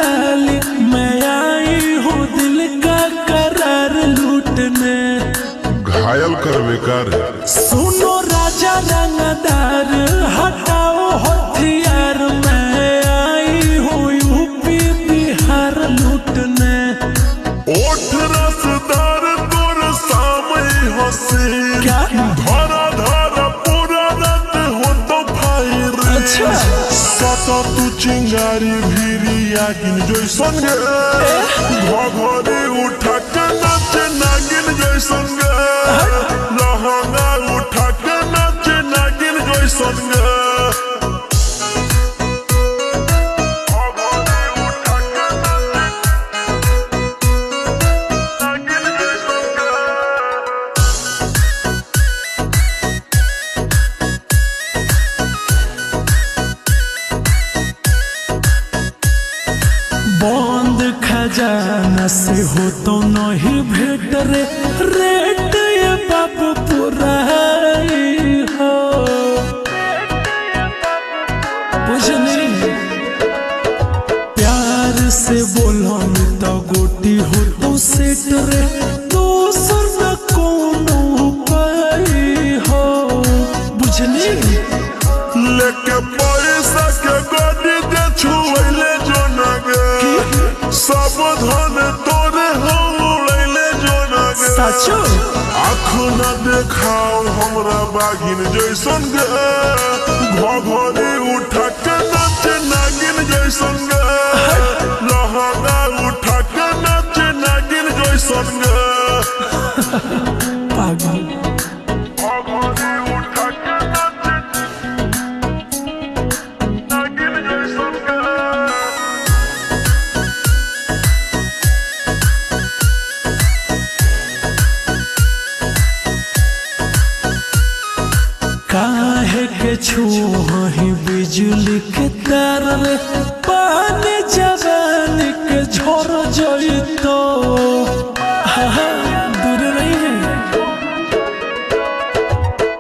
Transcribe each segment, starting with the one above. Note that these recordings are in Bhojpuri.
लाली मैं आई हूँ दिल का करार लूटने। घायल कर बेकार सुनो राजा रंगदार हटाओ हथियार मैं आई हूँ यूपी बिहार लूटने। ओठ रसदार तोर सामने हंसी क्या धारा धारा पूरा रात हो तो फायर। अच्छा सता तू चिंगारी भीरी आगिन जैसन गे घघरी उठा के नाच नागिन जैसन गे लहंगा उठा के नाच नागिन जैसन गे। बंद खजाना से हो तो नहीं भेट रे रेट ये बाप पूरा हो बुझनी। प्यार से बोलो तो गोटी हो तो सेट रे दोसर न कोनो पाई हो बुझनी। लेके पैसा के गाड़ी दे छुएले जो नगे सब धन तोरे हो उड़ैले जो नगे। सचो आँख न देखाओ हमरा बागिन जैसन गे घघरी उठा के नाच नागिन जैसन गे लहंगा उठा के नाच नागिन जैसन गे। पागल घघरी उठा के नाच नागिन जैसन गे। काहे के छुही बिजली के तार रे पानी जवानी के झोर जइतो दूर नहीं है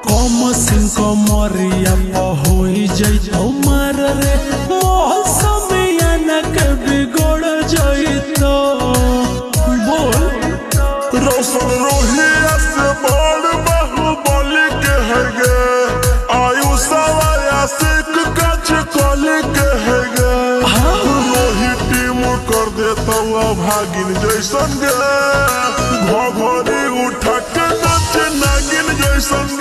कम सिंह कमरिया होई जइतो मार रे मौसम याना के बिगड़ जइतो। बोल रोशन रोहिया से बड़ बाहुबली के है गे आयुषवायासिक कच कल के है गे रोहित टीम कर देता भागिन जैसन गे घघरी उठा के नाच नागिन जैसन